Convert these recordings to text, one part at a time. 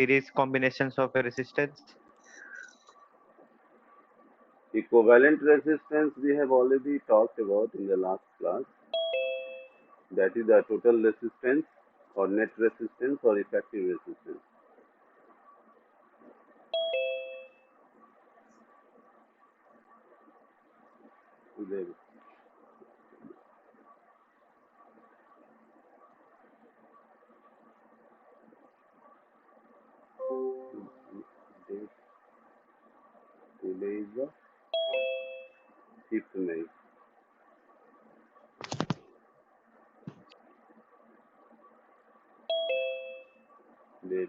series combinations of a resistance? Equivalent resistance we have already talked about in the last class. That is the total resistance or net resistance or effective resistance. There. Today is the 5th May. There.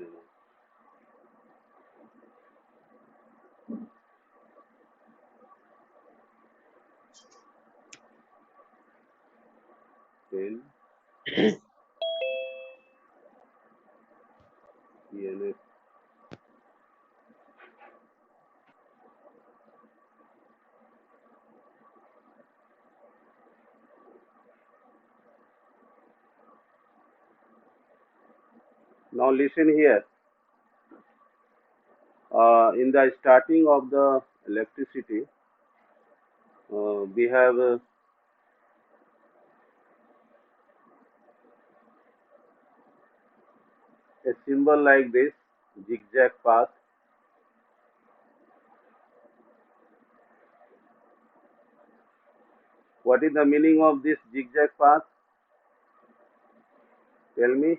10 ENF. Now listen here. In the starting of the electricity, we have a symbol like this, zigzag path. What is the meaning of this zigzag path? Tell me.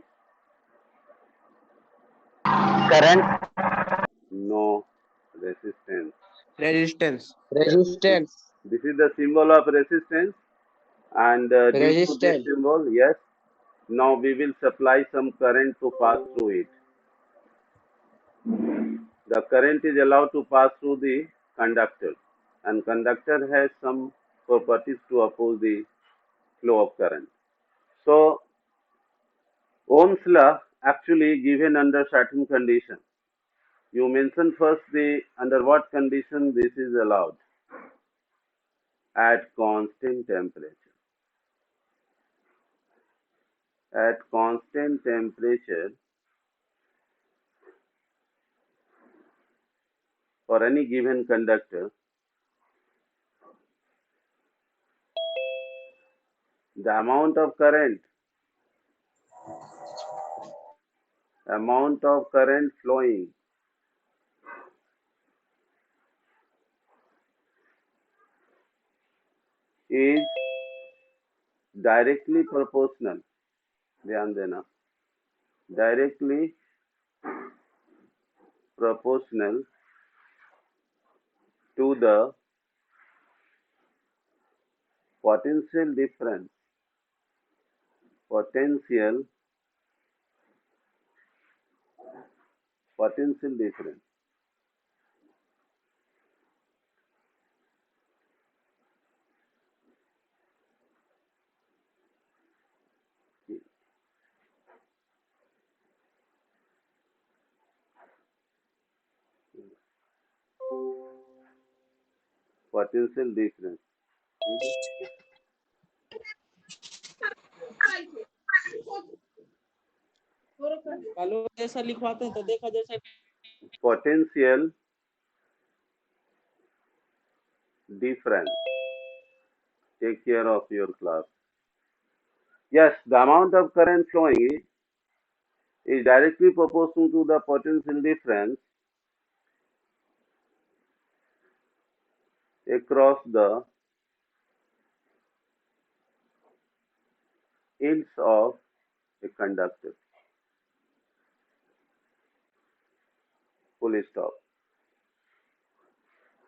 Current. No, resistance. Resistance. Resistance. This is the symbol of resistance, and due to this Resistance. symbol, yes, now we will supply some current to pass through it. The current is allowed to pass through the conductor, and conductor has some properties to oppose the flow of current. So Ohm's law actually given under certain condition. You mention first the under what condition this is allowed. At constant temperature. At constant temperature for any given conductor, the amount of current flowing is directly proportional. ध्यान देना, directly proportional to the potential difference. Potential difference. Potential difference. कालो जैसा लिखवाते हैं तो देखा जैसा Potential difference. Take care of your class. Yes, the amount of current flowing is directly proportional to the potential difference across the ends of a conductor. Full stop.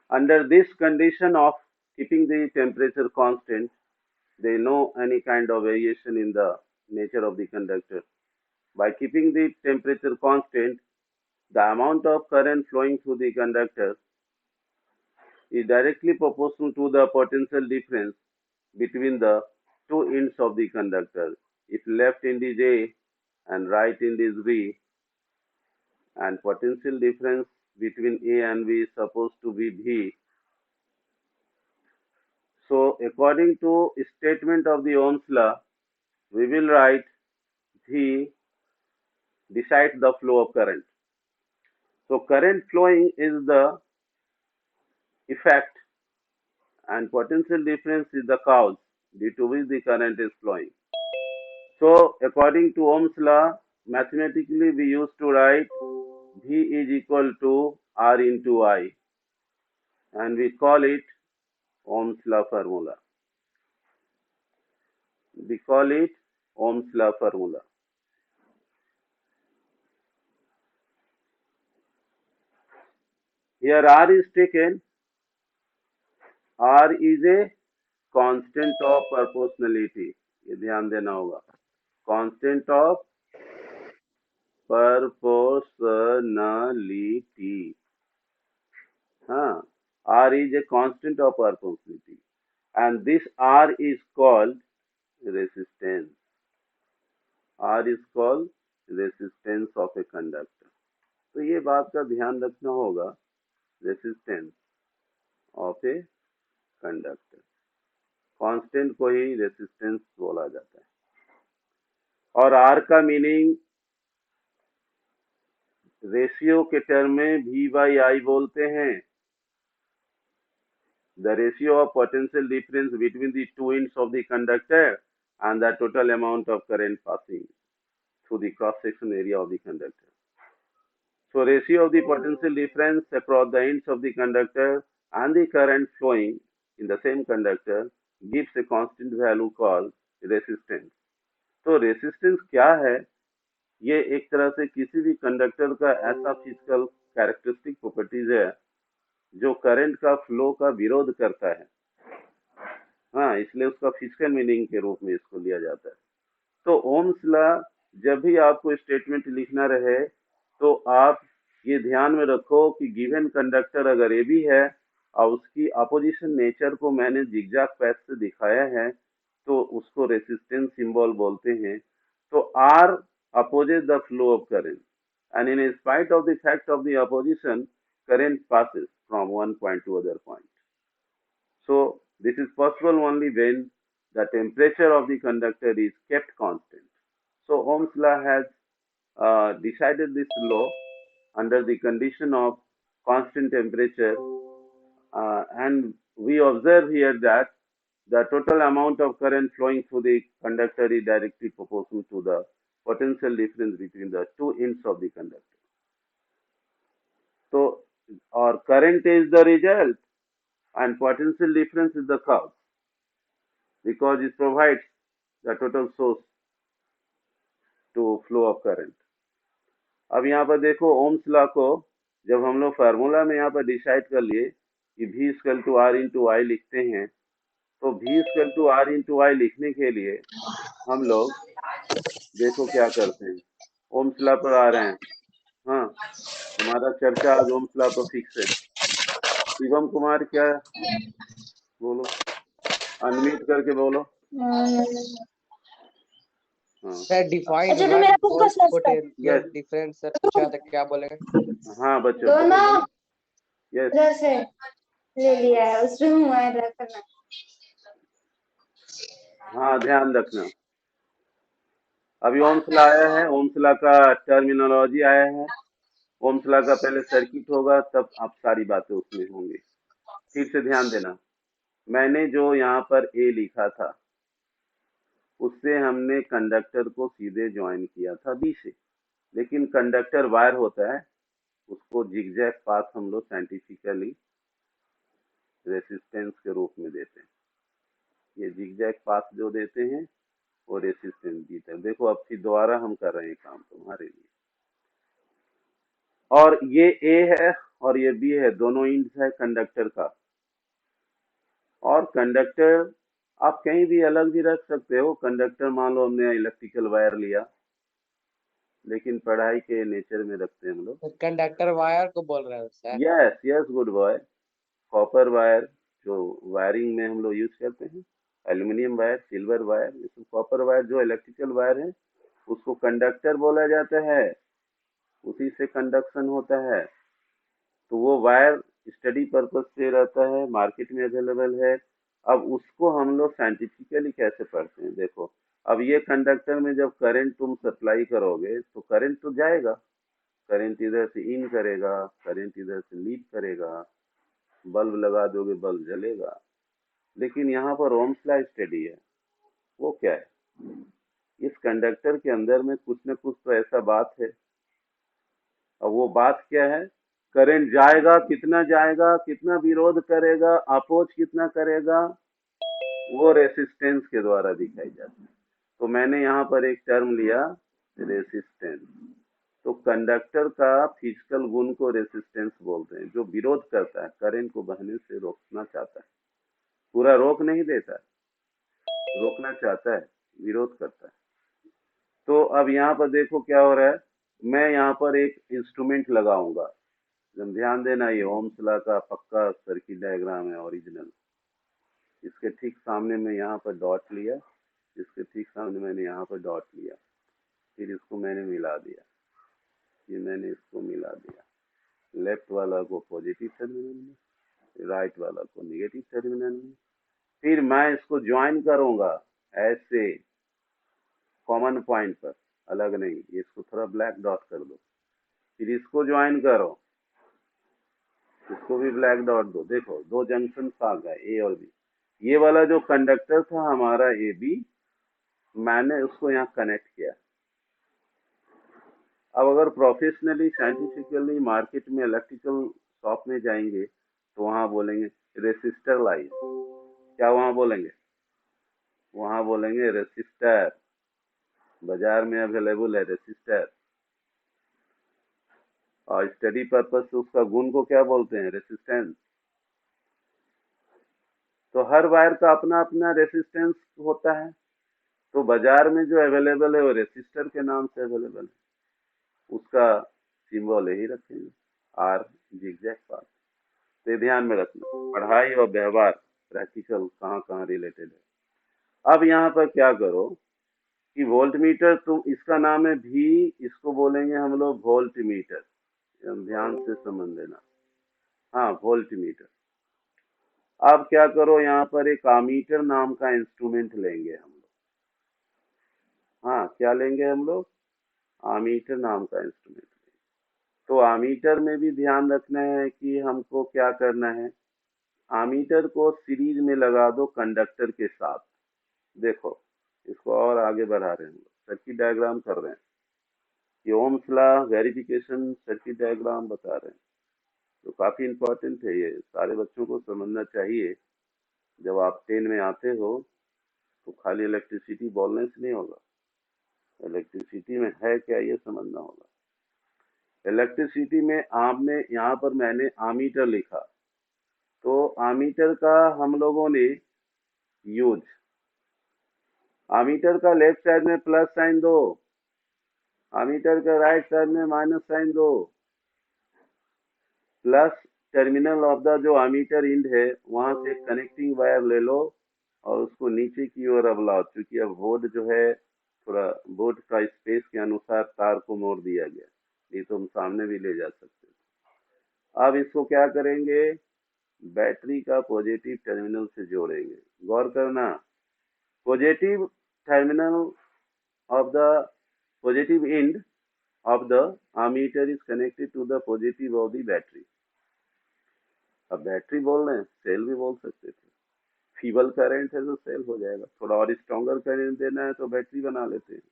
Under this condition of keeping the temperature constant, there is no any kind of variation in the nature of the conductor. By keeping the temperature constant, the amount of current flowing through the conductor is directly proportional to the potential difference between the two ends of the conductor. If left end is A and right end is B, and potential difference between A and B is supposed to be V. So according to statement of the Ohm's law, we will write V decides the flow of current. So current flowing is the effect and potential difference is the cause due to which the current is flowing. So according to Ohm's law, mathematically we used to write V is equal to R into I, and we call it Ohm's law formula. We call it Ohm's law formula. Here R is taken. R is a constant of proportionality. ये ध्यान देना होगा. Constant of proportionality. हाँ, R is a constant of proportionality, and this R is called resistance. R is called resistance of a conductor. तो ये बात का ध्यान रखना होगा, resistance of a conductor. Constant को ही रेसिस्टेंस बोला जाता है. और R का मीनिंग रेशियो के टर्म में V बाई I बोलते हैं. The ratio of potential difference between the two ends of the conductor and the total amount of current passing through the cross-section area of the conductor. So ratio of the potential difference across the ends of the conductor and the current flowing in the same conductor gives a constant value called resistance. तो resistance क्या है? ये एक तरह से किसी भी conductor का ऐसा फिजिकल कैरेक्टरिस्टिक प्रॉपर्टीज है जो करंट का फ्लो का विरोध करता है. हाँ, इसलिए उसका फिजिकल मीनिंग के रूप में इसको लिया जाता है. तो ओम्स लॉ, जब भी आपको स्टेटमेंट लिखना रहे तो आप ये ध्यान में रखो कि गिवन कंडक्टर अगर ए भी है और उसकी अपोजिशन नेचर को मैंने जिगजैग पैथ से दिखाया है तो उसको रेसिस्टेंस सिंबल बोलते हैं. तो are opposes the flow of current, and in spite of the fact of the opposition, current passes from one point to other point. So this is possible only when the temperature of the conductor is kept constant. So Ohm's law has decided this law under the condition of constant temperature, and we observe here that the total amount of current flowing through the conductor is directly proportional to the potential difference between the two ends of the conductor. So, our current is the result and potential difference is the cause, because it provides the total source to flow of current. अब यहाँ पर देखो Ohm's law को जब हम लोग formula में यहाँ पर डिसाइड कर लिए कि V equal to R into I लिखते हैं, तो V equal to R into I लिखने के लिए हम लोग देखो क्या करते हैं. ओम्स लॉ पर आ रहे हैं. हाँ, हमारा चर्चा आज ओम्स लॉ पर फिक्स है. शिवम कुमार क्या बोलो, अनम्यूट करके बोलो. हाँ सर डिफाइन अच्छा तो मेरा बुक का सर्च कर. पोटेंशियल डिफरेंस सर पूछा था, क्या बोलेंगे? हाँ बच्चों, दोनों यस, इधर से ले लिया है, उसमें हुआ करना. हाँ ध्यान रखना. अभी ओम्स लॉ आया है, ओम्स लॉ का टर्मिनोलॉजी आया है. ओम्स लॉ का पहले सर्किट होगा, तब आप सारी बातें उसमें होंगी. ठीक से ध्यान देना. मैंने जो यहाँ पर ए लिखा था उससे हमने कंडक्टर को सीधे ज्वाइन किया था बी से, लेकिन कंडक्टर वायर होता है, उसको जिगजैग पाथ हम लोग साइंटिफिकली रेसिस्टेंस के रूप में देते हैं. ये जिगजैग पाथ जो देते हैं वो रेसिस्टेंस देते हैं. देखो अब फिर दोबारा हम कर रहे हैं काम तुम्हारे लिए. और ये ए है और ये बी है, दोनों इंड्स है कंडक्टर का. और कंडक्टर आप कहीं भी अलग भी रख सकते हो. कंडक्टर मान लो हमने इलेक्ट्रिकल वायर लिया, लेकिन पढ़ाई के नेचर में रखते हैं हम लोग. कंडक्टर वायर को बोल रहे हो sir? Yes yes, good boy. Copper wire जो वायरिंग में हम लोग यूज करते हैं, एल्यूमिनियम वायर, सिल्वर वायर, ये सब कॉपर वायर जो इलेक्ट्रिकल वायर है उसको कंडक्टर बोला जाता है. उसी से कंडक्शन होता है. तो वो वायर स्टडी पर्पज से रहता है, मार्केट में अवेलेबल है. अब उसको हम लोग साइंटिफिकली कैसे पढ़ते हैं, देखो. अब ये कंडक्टर में जब करंट तुम सप्लाई करोगे तो करंट तो जाएगा, करंट इधर से इन करेगा, करंट इधर से लीव करेगा, बल्ब लगा दोगे बल्ब जलेगा। लेकिन यहाँ पर ओम्स लॉ स्टडी है, वो क्या है, इस कंडक्टर के अंदर में कुछ न कुछ तो ऐसा बात है। अब वो बात क्या है, करंट जाएगा, कितना विरोध करेगा, अपोज कितना करेगा, वो रेसिस्टेंस के द्वारा दिखाई जाती है। तो मैंने यहाँ पर एक टर्म लिया रेसिस्टेंस। तो कंडक्टर का फिजिकल गुण को रेसिस्टेंस बोलते हैं, जो विरोध करता है, करंट को बहने से रोकना चाहता है, पूरा रोक नहीं देता है, रोकना चाहता है, विरोध करता है। तो अब यहाँ पर देखो क्या हो रहा है, मैं यहाँ पर एक इंस्ट्रूमेंट लगाऊंगा, ध्यान देना, ये ओम्स लॉ का पक्का सर्किट डायग्राम है ओरिजिनल। इसके ठीक सामने में यहाँ पर डॉट लिया, इसके ठीक सामने मैंने यहाँ पर डॉट लिया, फिर इसको मैंने मिला दिया, ये मैंने इसको मिला दिया, लेफ्ट वाला को पॉजिटिव टर्मिनल में, राइट वाला को निगेटिव टर्मिनल में। फिर मैं इसको ज्वाइन करूंगा ऐसे कॉमन पॉइंट पर, अलग नहीं, इसको थोड़ा ब्लैक डॉट कर दो, फिर इसको ज्वाइन करो, इसको भी ब्लैक डॉट दो। देखो दो जंक्शन आ गए, ए और बी। ये वाला जो कंडक्टर था हमारा ए बी, मैंने उसको यहाँ कनेक्ट किया। अब अगर प्रोफेशनली साइंटिफिकली मार्केट में इलेक्ट्रिकल शॉप में जाएंगे तो वहां बोलेंगे रेसिस्टर लाइन, क्या वहां बोलेंगे, वहां बोलेंगे रेसिस्टर, बाजार में अवेलेबल है रेसिस्टर। और स्टडी पर्पस से उसका गुण को क्या बोलते हैं, रेसिस्टेंस। तो हर वायर का अपना अपना रेसिस्टेंस होता है, तो बाजार में जो अवेलेबल है वो रेसिस्टर के नाम से अवेलेबल है, उसका सिंबल यही रखेंगे, आर जिगजैग पाथ। तो ये ध्यान में रखना, पढ़ाई और व्यवहार प्रैक्टिकल कहाँ कहाँ रिलेटेड है। अब यहाँ पर क्या करो कि वोल्ट मीटर, तुम इसका नाम है भी, इसको बोलेंगे हम लोग वोल्ट मीटर, ध्यान से समझ लेना, हाँ वोल्ट मीटर। अब क्या करो, यहाँ पर एक आमीटर नाम का इंस्ट्रूमेंट लेंगे हम लोग, हाँ क्या लेंगे हम लोग, आमीटर नाम का इंस्ट्रूमेंट लेंगे। तो आमीटर में भी ध्यान रखना है कि हमको क्या करना है, आमीटर को सीरीज में लगा दो कंडक्टर के साथ। देखो इसको और आगे बढ़ा रहे हैं हम लोग, सर्किट डायग्राम कर रहे हैं, ये Ohm's law verification circuit diagram बता रहे हैं। तो काफी इंपॉर्टेंट है, ये सारे बच्चों को समझना चाहिए। जब आप 10 में आते हो तो खाली इलेक्ट्रिसिटी बोलने से नहीं होगा, इलेक्ट्रिसिटी में है क्या ये समझना होगा। इलेक्ट्रिसिटी में आपने यहाँ पर मैंने आमीटर लिखा, तो आमीटर का हम लोगों ने यूज, आमीटर का लेफ्ट साइड में प्लस साइन दो, आमीटर का राइट साइड में माइनस साइन दो, प्लस टर्मिनल ऑफ द जो आमीटर इंड है वहां से कनेक्टिंग वायर ले लो और उसको नीचे की ओर अब लाओ, क्योंकि अब बोर्ड जो है थोड़ा बोर्ड का स्पेस के अनुसार तार को मोड़ दिया गया, नहीं तो हम सामने भी ले जा सकते हैं। अब इसको क्या करेंगे, बैटरी का पॉजिटिव टर्मिनल से जोड़ेंगे। गौर करना, positive terminal of the positive and of the ammeter is connected to the positive of the battery। अब बैटरी बोल रहे हैं, सेल भी बोल सकते थे, फीबल करंट है तो सेल हो जाएगा, थोड़ा और स्ट्रॉन्गर करंट देना है तो बैटरी बना लेते हैं।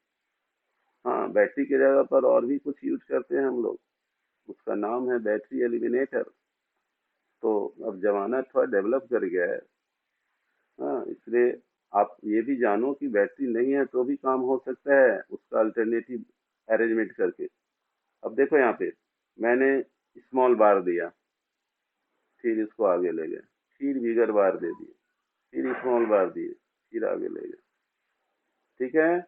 हाँ बैटरी की जगह पर और भी कुछ यूज करते हैं हम लोग, उसका नाम है बैटरी एलिमिनेटर। तो अब जमाना थोड़ा डेवलप कर गया है, हाँ इसलिए आप ये भी जानो कि बैटरी नहीं है तो भी काम हो सकता है, उसका अल्टरनेटिव अरेंजमेंट करके। अब देखो यहाँ पे मैंने स्मॉल बार दिया, फिर इसको आगे ले गए, फिर बिगर बार दे दिए, फिर स्मॉल बार दिए, फिर आगे ले गए, ठीक है,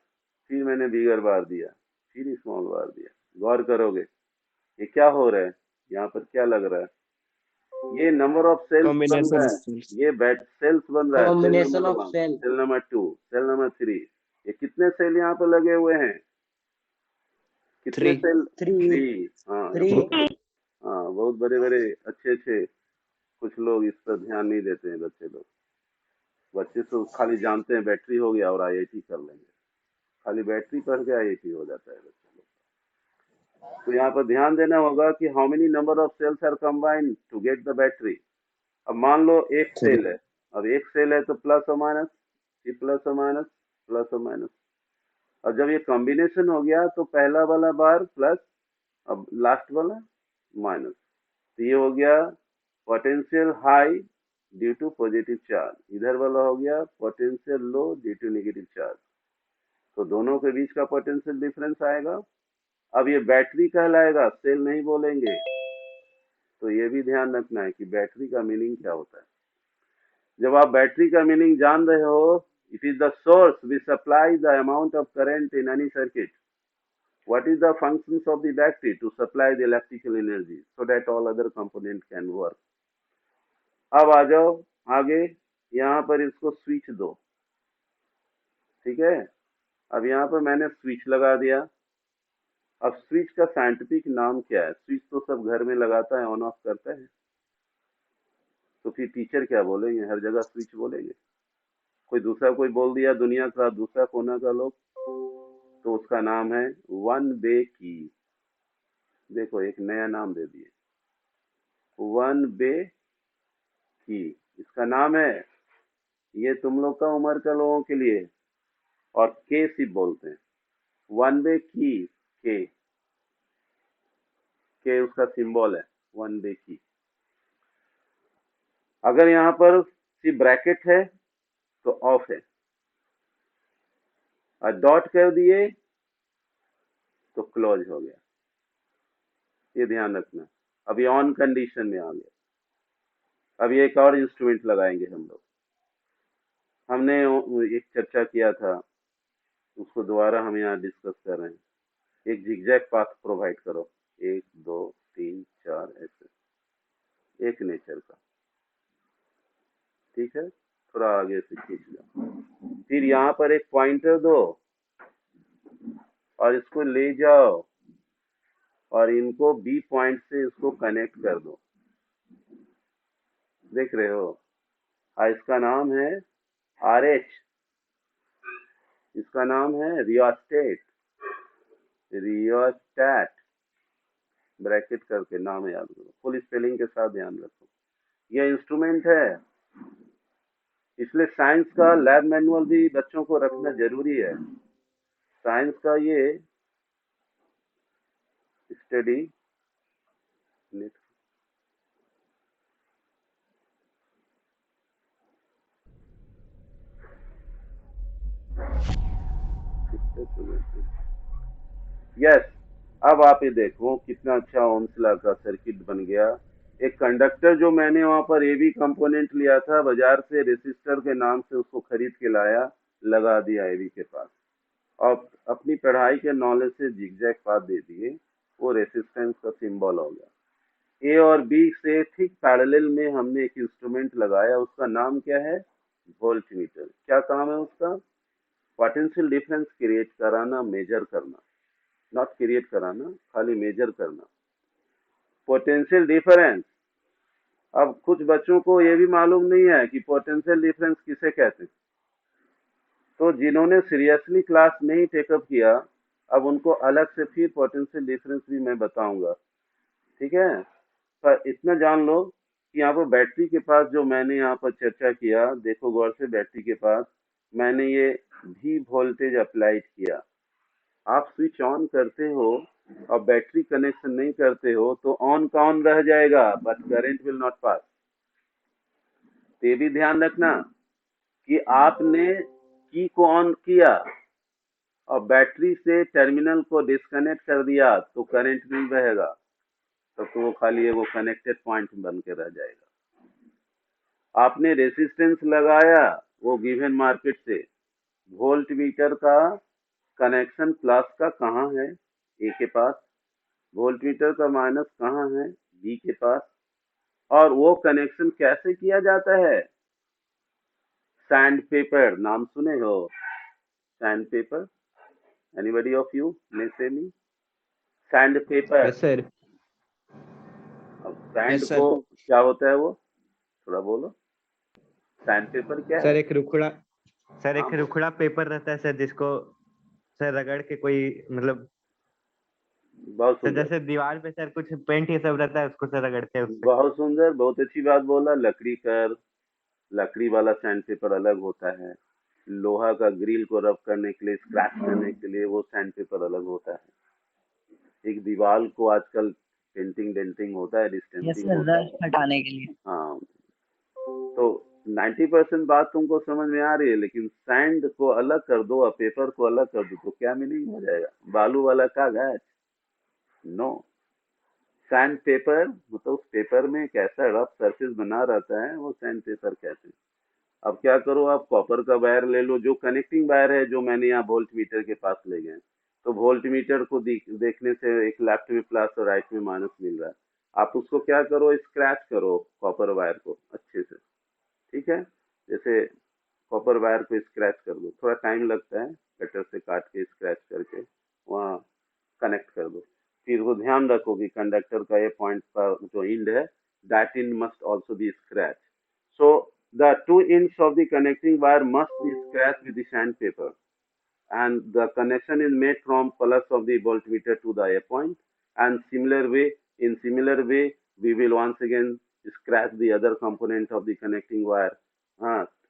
फिर मैंने बिगर बार दिया, फिर स्मॉल बार दिया। गौर करोगे ये क्या हो रहा है, यहाँ पर क्या लग रहा है, ये नंबर ऑफ सेल्स बन रहा है, ये बैट सेल्स बन रहा है, combination of cell, cell number 2, cell number 3, ये कितने सेल यहाँ पर लगे हुए हैं, कितने सेल, 3, हाँ हाँ बहुत बड़े बड़े अच्छे अच्छे, कुछ लोग इस पर ध्यान नहीं देते हैं, बच्चे लोग, बच्चे तो खाली जानते हैं बैटरी हो गया और आईआईटी कर लेंगे, खाली बैटरी पढ़ के आईआईटी हो जाता है बच्चे लोग। तो यहाँ पर ध्यान देना होगा कि how many number of cells are combined to get the battery. अब मान लो एक सेल है, अब एक सेल है तो प्लस और माइनस, प्लस और माइनस, प्लस और माइनस। और जब ये कॉम्बिनेशन हो गया तो पहला वाला बार प्लस, अब लास्ट वाला माइनस। तो ये हो गया potential high due to positive charge, इधर वाला हो गया potential low due to negative charge. तो दोनों के बीच का पोटेंशियल डिफरेंस आएगा। अब ये बैटरी कहलाएगा, सेल नहीं बोलेंगे। तो ये भी ध्यान रखना है कि बैटरी का मीनिंग क्या होता है। जब आप बैटरी का मीनिंग जान रहे हो, it is the source which supply the amount of current in any circuit. What is the functions of the battery? To supply the electrical energy so that all other components can work. अब आ जाओ आगे, यहाँ पर इसको switch दो, ठीक है। अब यहाँ पर मैंने स्विच लगा दिया। अब स्विच का साइंटिफिक नाम क्या है? स्विच तो सब घर में लगाता है, ऑन ऑफ करता है। तो फिर टीचर क्या बोलेंगे? हर जगह स्विच बोलेंगे। कोई दूसरा कोई बोल दिया दुनिया का दूसरा कोना का लोग, तो उसका नाम है वन वे की। देखो एक नया नाम दे दिए, वन वे की, इसका नाम है। ये तुम लोग का उम्र के लोगों के लिए, और के सिर्फ बोलते हैं। वन वे की, के उसका सिंबल है, वन वे की। अगर यहाँ पर सिर्फ ब्रैकेट है तो ऑफ है, और डॉट कर दिए तो क्लोज हो गया। ये ध्यान रखना। अब ये ऑन कंडीशन में आ गया। अब ये एक और इंस्ट्रूमेंट लगाएंगे हम लोग। हमने एक चर्चा किया था, उसको दोबारा हम यहाँ डिस्कस कर रहे हैं। एक जिगजैग पाथ प्रोवाइड करो, 1 2 3 4 ऐसे, एक नेचर का, ठीक है। थोड़ा आगे से खींच लो। फिर यहाँ पर एक पॉइंटर दो और इसको ले जाओ और इनको बी पॉइंट से इसको कनेक्ट कर दो। देख रहे हो? इसका नाम है RH, इसका नाम है रियोस्टेट, रियोस्टैट, ब्रैकेट करके नाम याद करो, फुल स्पेलिंग के साथ ध्यान रखो। यह इंस्ट्रूमेंट है, इसलिए साइंस का लैब मैनुअल भी बच्चों को रखना जरूरी है। साइंस का ये स्टडी यस। अब आप ये देखो कितना अच्छा ओमस्ला का सर्किट बन गया। एक कंडक्टर जो मैंने वहां पर एवी कंपोनेंट लिया था बाजार से, रेसिस्टर के नाम से उसको खरीद के लाया, लगा दिया एवी के पास, और अपनी पढ़ाई के नॉलेज से जिगजैग पाथ दे दिए, वो रेसिस्टेंस का सिंबल हो गया। ए और बी से ठीक पैरेलल में हमने एक इंस्ट्रूमेंट लगाया, उसका नाम क्या है? वोल्टमीटर। क्या काम है उसका? पोटेंशियल डिफरेंस क्रिएट कराना, मेजर करना, नॉट क्रिएट कराना, खाली मेजर करना पोटेंशियल डिफरेंस। अब कुछ बच्चों को ये भी मालूम नहीं है कि पोटेंशियल डिफरेंस किसे कहते हैं, तो जिन्होंने सीरियसली क्लास नहीं टेकअप किया, अब उनको अलग से फिर पोटेंशियल डिफरेंस भी मैं बताऊंगा, ठीक है। पर इतना जान लो कि यहाँ पर बैटरी के पास जो मैंने यहाँ पर चर्चा किया, देखो गौर से, बैटरी के पास मैंने ये भी वोल्टेज अप्लाइड किया। आप स्विच ऑन करते हो और बैटरी कनेक्शन नहीं करते हो तो ऑन का ऑन रह जाएगा, but current will not pass. ये भी ध्यान रखना कि आपने की को ऑन किया और बैटरी से टर्मिनल को डिस्कनेक्ट कर दिया तो करंट नहीं बहेगा, तब तो वो खाली वो कनेक्टेड पॉइंट बन के रह जाएगा। आपने रेसिस्टेंस लगाया वो गिवन मार्केट से, वोल्ट मीटर का कनेक्शन प्लस का कहाँ है? ए के पास। वोल्ट मीटर का माइनस कहाँ है? बी के पास। और वो कनेक्शन कैसे किया जाता है? सैंड पेपर, नाम सुने हो? Sand paper, anybody of you may say me? Sand paper. Yes sir. अब सैंड Yes, sir. को क्या होता है वो? थोड़ा बोलो। सैंड पेपर क्या सर है? एक रुखड़ा, सर एक हाँ। रुखड़ा पेपर रहता है सर, जिसको सर रगड़ के कोई मतलब बहुत तो सुंदर, जैसे दीवार पे सर कुछ पेंट ये सब रहता है उसको सर रगड़ते हैं उससे। बहुत सुंदर, बहुत अच्छी बात बोला। लकड़ी वाला सैंड पेपर अलग होता है, लोहा का ग्रिल को रब करने के लिए, स्क्रैच करने के लिए वो सैंड पेपर अलग होता है। एक दीवार को आजकल पेंटिंग डेंटिंग होता है, डिस्टेंसिंग होता है। हटाने के लिए। हाँ, तो 90% बात तुमको समझ में आ रही है, लेकिन सैंड को अलग कर दो और पेपर को अलग कर दो तो क्या मीनिंग हो जाएगा? बालू वाला कागज? नो, सैंड पेपर मतलब उस पेपर में एक ऐसा रफ सरफेस बना रहता है, वो सैंड पेपर कहते हैं। अब क्या करो, आप कॉपर का वायर ले लो, जो कनेक्टिंग वायर है, जो मैंने यहाँ वोल्ट मीटर के पास ले गए, तो वोल्ट मीटर को देखने से एक लेफ्ट में प्लस और राइट में माइनस मिल रहा है। आप उसको क्या करो, स्क्रैच करो कॉपर वायर को अच्छे से, ठीक है? जैसे कॉपर वायर को स्क्रैच कर दो, थोड़ा टाइम लगता है, कटर से काट के स्क्रैच करके वहाँ कनेक्ट कर दो। फिर वो ध्यान रखो कि कंडक्टर का ये पॉइंट पर जो इंड है, that end must also be scratch. So the 2 ends of the connecting wire must be scratched with the sandpaper, and the connection is made from plus of the voltmeter to the A point. And similar way, we will once again scratch the other component of the connecting wire,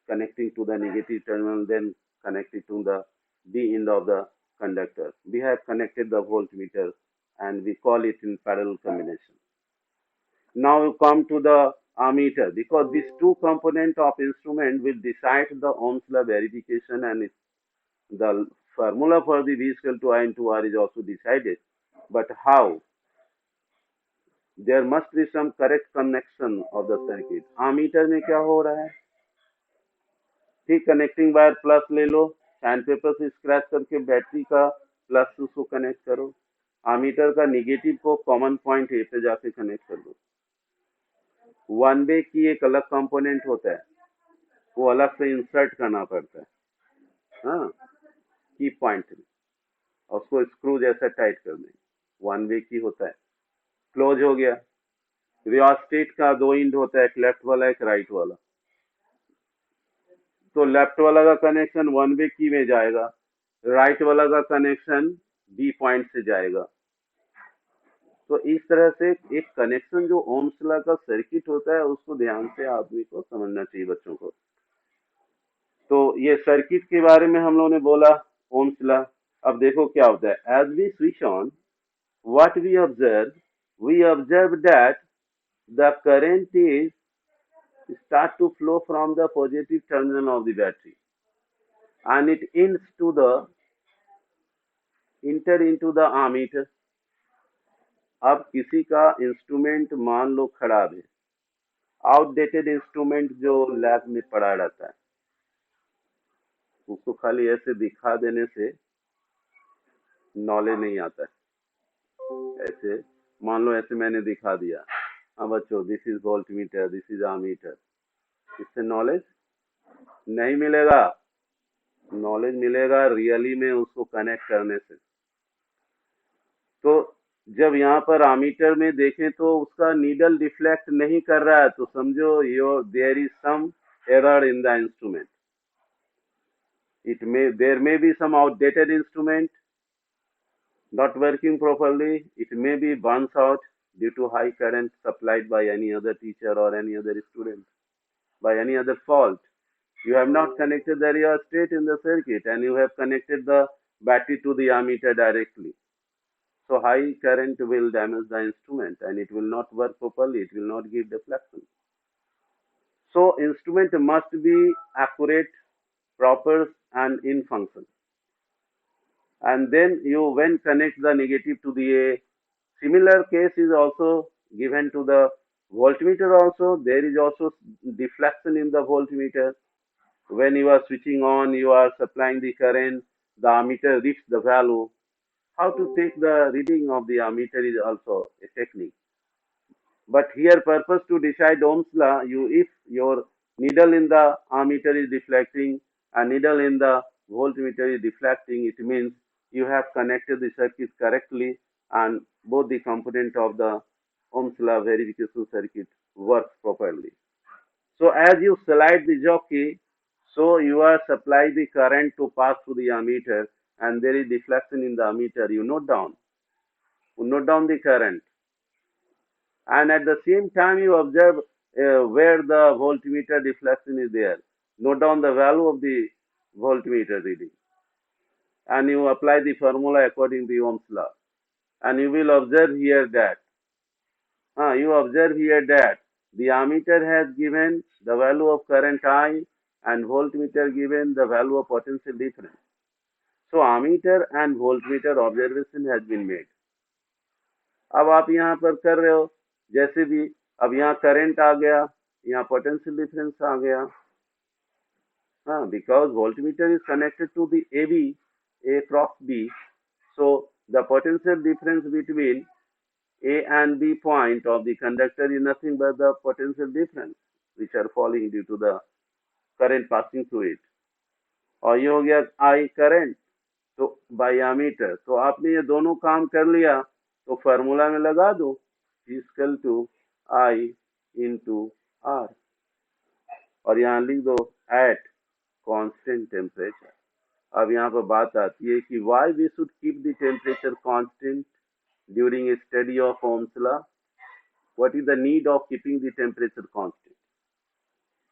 connecting to the negative terminal, then connect it to the B end of the conductor. We have connected the voltmeter, and we call it in parallel combination. Now we come to the ammeter, because these two component of instrument will decide the Ohm's law verification, and the formula for the V is equal to I into R is also decided. But how? There must be some correct connection of the circuit. ammeter में क्या हो रहा है? ठीक, connecting wire plus ले लो, sand paper से scratch करके battery का प्लस उसको कनेक्ट करो, ammeter का निगेटिव को कॉमन पॉइंट ए पे जाके कनेक्ट कर दो। वन वे की एक अलग कंपोनेंट होता है, वो अलग से इंसर्ट करना पड़ता है, हाँ, की पॉइंट में, और उसको स्क्रू जैसा टाइट कर दें। वन वे की होता है, क्लोज हो गया। रियोस्टेट का 2 इंड होता है, एक लेफ्ट वाला एक राइट वाला। तो लेफ्ट वाला का कनेक्शन वन वे की में जाएगा, राइट वाला का कनेक्शन बी पॉइंट से जाएगा। तो इस तरह से एक कनेक्शन जो ओम्स लॉ का सर्किट होता है, उसको ध्यान से आदमी को समझना चाहिए, बच्चों को। तो ये सर्किट के बारे में हम लोगों ने बोला, ओम्स लॉ। अब देखो क्या होता है, as we switch on, what we observe that the current is start to flow from the positive terminal of the battery, and it enter into the ammeter. अब किसी का इंस्ट्रूमेंट मान लो खराब है, आउटडेटेड इंस्ट्रूमेंट जो लैब में पड़ा रहता है, उसको खाली ऐसे दिखा देने से नॉलेज नहीं आता है। ऐसे मान लो, ऐसे मैंने दिखा दिया, हाँ बच्चों, this is volt meter, this is ammeter, इससे नॉलेज नहीं मिलेगा। नॉलेज मिलेगा रियली में उसको कनेक्ट करने से। तो जब यहाँ पर आमीटर में देखें तो उसका नीडल डिफ्लेक्ट नहीं कर रहा है, तो समझो there is some error in the instrument. There may be some outdated instrument not working properly. It may be burns out due to high current supplied by any other teacher or any other student, by any other fault. You have not connected the rheostat in the circuit, and you have connected the battery to the ammeter directly. So high current will damage the instrument, and it will not work properly. It will not give deflection. So instrument must be accurate, proper, and in function. And then you when connect the negative to the A. Similar case is also given to the voltmeter also. There is also deflection in the voltmeter. When you are switching on, you are supplying the current, the ammeter reads the value. How to take the reading of the ammeter is also a technique. But here purpose to decide Ohm's law, if your needle in the ammeter is deflecting and needle in the voltmeter is deflecting, it means you have connected the circuit correctly, and both the component of the Ohm's law verification circuit works properly. So as you slide the jockey, so you are supply the current to pass through the ammeter, and there is deflection in the ammeter. You note down. note down the current, and at the same time you observe where the voltmeter deflection is there. Note down the value of the voltmeter reading, and you apply the formula according to Ohm's law, and you will observe here that the ammeter has given the value of current I and voltmeter given the value of potential difference. So ammeter and voltmeter observation has been made. अब आप यहाँ पर कर रहे हो जैसे भी, अब यहाँ करंट आ गया, यहाँ पोटेंशियल डिफरेंस आ गया, because voltmeter is connected to the AB, A cross B, so the potential difference between A and B point of the conductor is nothing but the potential difference which are falling due to the current passing through it. और ये हो गया I current, तो by ammeter. तो आपने ये दोनों काम कर लिया, तो फार्मूला में लगा दो equal to I into R, और यहाँ लिख दो at constant temperature. अब यहाँ पर बात आती है कि why we should keep the temperature constant during a study of Ohm's law. What is the need of keeping the temperature constant?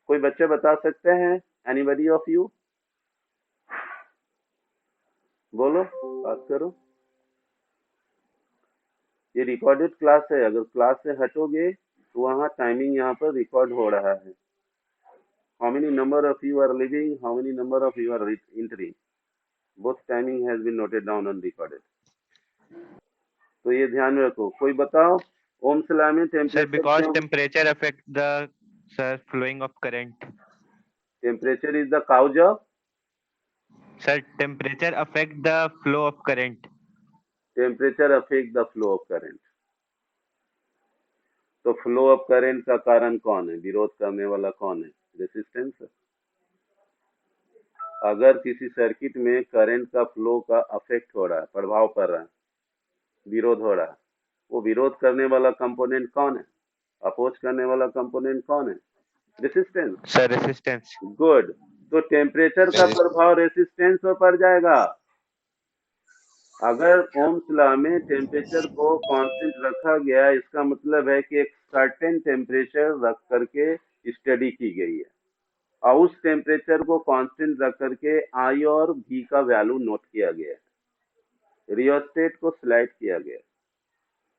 कोई बच्चे बता सकते हैं? Anybody of you? बोलो, बात करो. ये रिकॉर्डेड क्लास है, अगर क्लास से हटोगे तो वहाँ टाइमिंग यहाँ पर रिकॉर्ड हो रहा है. How many number of you are leaving? How many number of you are entering? Both timing has been noted down and recorded. तो ये ध्यान में रखो. कोई बताओ ओम्स लॉ में Sir, because temperature affect the flowing of current. Temperature is the cause of? Sir, temperature affect the flow of current. Temperature affect the flow of current. तो flow of current का कारण कौन है? विरोध करने वाला कौन है? रेसिस्टेंस. अगर किसी सर्किट में करंट का फ्लो का अफेक्ट हो रहा है, प्रभाव पड़ रहा है, विरोध हो रहा है, वो विरोध करने वाला कंपोनेंट कौन है? अपोज करने वाला कंपोनेंट कौन है? रेसिस्टेंस. Sir, resistance. गुड. तो टेम्परेचर का प्रभाव रेसिस्टेंस पर पड़ जाएगा. अगर ओम्स लॉ में टेम्परेचर को कांस्टेंट रखा गया, इसका मतलब है कि एक सर्टेन टेम्परेचर रख करके स्टडी की गई है और उस टेम्परेचर को कांस्टेंट रख करके आई और भी का वैल्यू नोट किया गया है, रियोस्टेट को सिलेक्ट किया गया.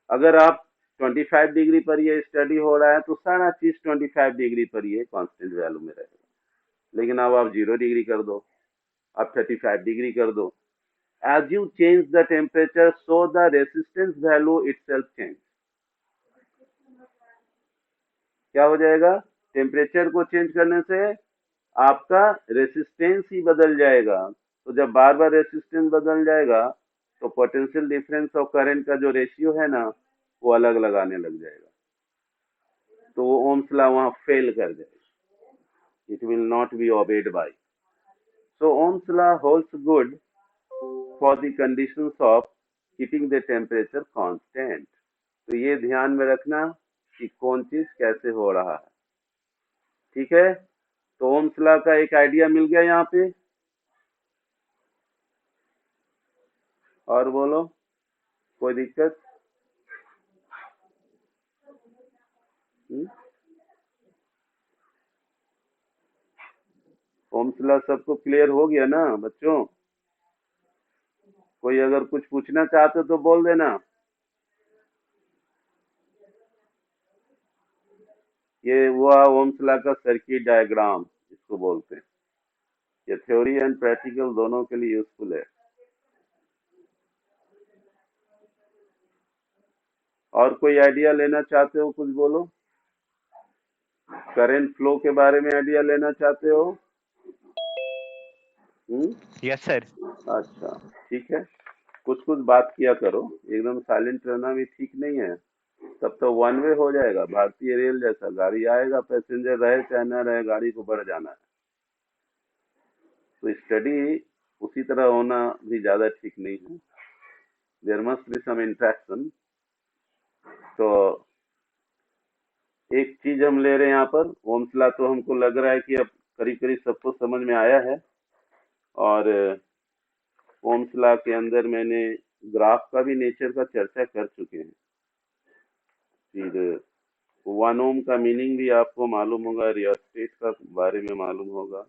अगर आप 25 डिग्री पर ये स्टडी हो रहा है तो सारा चीज 25 डिग्री पर ये कांस्टेंट वैल्यू में रहेगा. लेकिन अब आप 0 डिग्री कर दो, आप 35 डिग्री कर दो. As you change the temperature, so the resistance value itself change. क्या हो जाएगा? टेम्परेचर को चेंज करने से आपका रेसिस्टेंस ही बदल जाएगा. तो जब बार बार रेसिस्टेंस बदल जाएगा तो पोटेंशियल डिफरेंस ऑफ करंट का जो रेशियो है ना, वो अलग लगाने लग जाएगा. तो वो ओम्स लॉ वहां फेल कर जाएगा. It will not be obeyed by. So Ohm's law holds good for the conditions of keeping the temperature constant. तो ये ध्यान में रखना कि कौन चीज कैसे हो रहा है. ठीक है, तो ओम्स लॉ का एक आइडिया मिल गया यहाँ पे. और बोलो, कोई दिक्कत? ओम्स लॉ सबको क्लियर हो गया ना बच्चों? कोई अगर कुछ पूछना चाहते तो बोल देना. ये हुआ ओम्स लॉ का सर्किट डायग्राम, इसको बोलते हैं. ये थ्योरी एंड प्रैक्टिकल दोनों के लिए यूजफुल है. और कोई आइडिया लेना चाहते हो? कुछ बोलो. करंट फ्लो के बारे में आइडिया लेना चाहते हो? Yes sir. अच्छा, ठीक है. कुछ कुछ बात किया करो, एकदम साइलेंट रहना भी ठीक नहीं है. तब तो वन वे हो जाएगा, भारतीय रेल जैसा. गाड़ी आएगा, पैसेंजर रहे चाहे न रहे, गाड़ी को बढ़ जाना है. तो स्टडी उसी तरह होना भी ज्यादा ठीक नहीं है. There must be some interaction. तो एक चीज हम ले रहे हैं यहाँ पर. ओम्स लॉ तो हमको लग रहा है कि अब करीब करीब सबको समझ में आया है. और ओम्स लॉ के अंदर मैंने ग्राफ का भी नेचर का चर्चा कर चुके हैं। फिर 1 ओम का मीनिंग भी आपको मालूम होगा, रियोस्टेट का बारे में मालूम होगा।